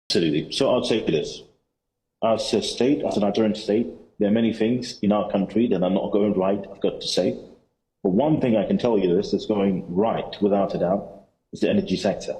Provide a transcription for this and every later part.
Absolutely. So I'll say this. As a state, as a Nigerian state, there are many things in our country that are not going right, I've got to say. But one thing I can tell you this that's going right, without a doubt, is the energy sector.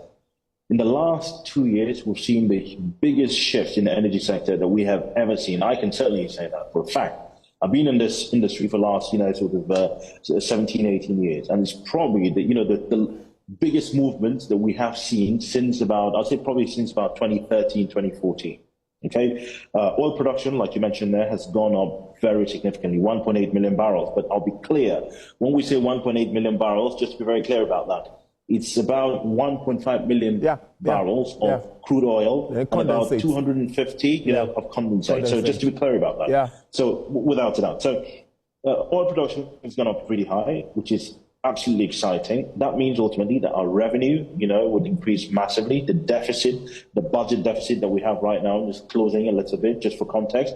In the last 2 years, we've seen the biggest shift in the energy sector that we have ever seen. I can certainly say that for a fact. I've been in this industry for the last, 17, 18 years. And it's probably the biggest movement that we have seen since about, I'll say probably since about 2013, 2014. Okay, oil production, like you mentioned there, has gone up very significantly, 1.8 million barrels. But I'll be clear, when we say 1.8 million barrels, just to be very clear about that, it's about 1.5 million barrels of crude oil and about 250 of condensate. So just to be clear about that. Yeah. So without a doubt. So oil production has gone up pretty high, which is absolutely exciting. That means ultimately that our revenue, would increase massively. The deficit, the budget deficit that we have right now is closing a little bit, just for context.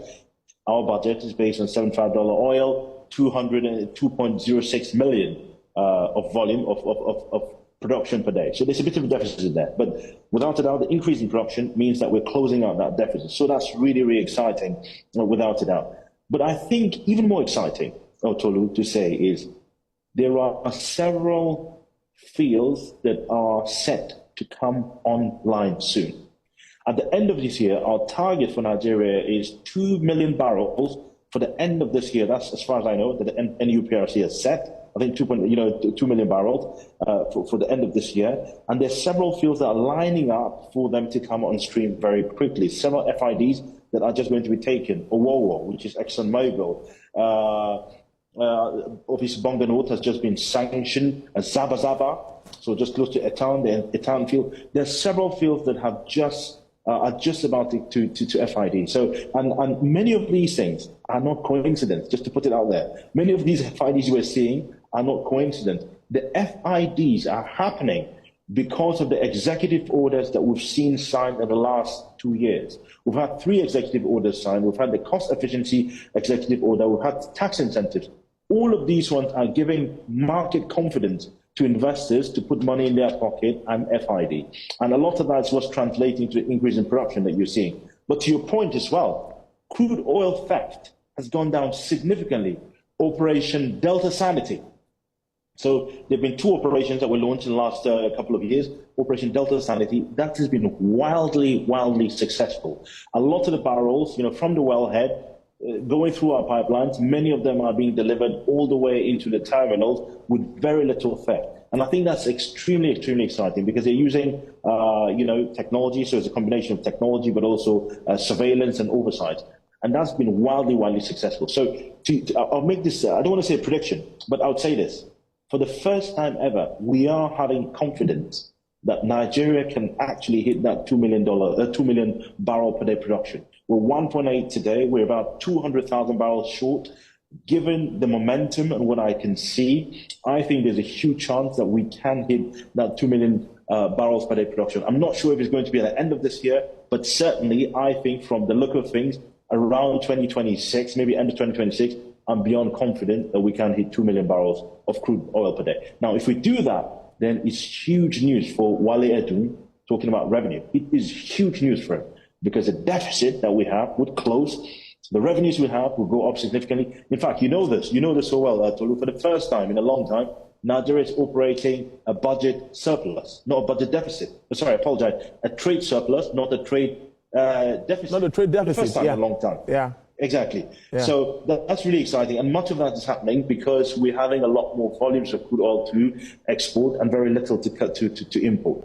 Our budget is based on $75 oil, 202.06 million of volume of production per day. So there's a bit of a deficit there. But without a doubt, the increase in production means that we're closing out that deficit. So that's really, really exciting, without a doubt. But I think even more exciting, Tolu, to say is there are several fields that are set to come online soon. At the end of this year, our target for Nigeria is 2 million barrels for the end of this year. That's as far as I know that the NUPRC has set. I think 2 million barrels for the end of this year. And there's several fields that are lining up for them to come on stream very quickly. Several FIDs that are just going to be taken. Owowo, which is ExxonMobil. Obviously, Bonga North has just been sanctioned. Zaba Zaba, so just close to Etan, the Etan field. There's several fields that have are just about to FID. So, and many of these things are not coincidence, just to put it out there. Many of these FIDs we're seeing are not coincidence. The FIDs are happening because of the executive orders that we've seen signed in the last 2 years. We've had 3 executive orders signed. We've had the cost efficiency executive order. We've had tax incentives. All of these ones are giving market confidence to investors to put money in their pocket and FID. And a lot of that's what's translating to the increase in production that you're seeing. But to your point as well, crude oil theft has gone down significantly. Operation Delta Sanity. So there have been 2 operations that were launched in the last couple of years. Operation Delta Sanity, that has been wildly successful. A lot of the barrels, from the wellhead, going through our pipelines, many of them are being delivered all the way into the terminals with very little theft. And I think that's extremely exciting because they're using, technology. So it's a combination of technology, but also surveillance and oversight. And that's been wildly successful. So I'll make this, I don't want to say a prediction, but I would say this. For the first time ever, we are having confidence that Nigeria can actually hit that $2 million barrel per day production. We're 1.8 today. We're about 200,000 barrels short. Given the momentum and what I can see, I think there's a huge chance that we can hit that 2 million barrels per day production. I'm not sure if it's going to be at the end of this year, but certainly I think from the look of things, around 2026, maybe end of 2026, I'm beyond confident that we can hit 2 million barrels of crude oil per day. Now, if we do that, then it's huge news for Wale Edun talking about revenue. It is huge news for him because the deficit that we have would close. The revenues we have will go up significantly. In fact, you know this so well, Tolu. For the first time in a long time, Nigeria is operating a budget surplus, not a budget deficit. Sorry, I apologize. A trade surplus, not a trade deficit. Not a trade deficit, for the first time in a long time. Yeah. Exactly. Yeah. So that's really exciting. And much of that is happening because we're having a lot more volumes of crude oil to export and very little to import.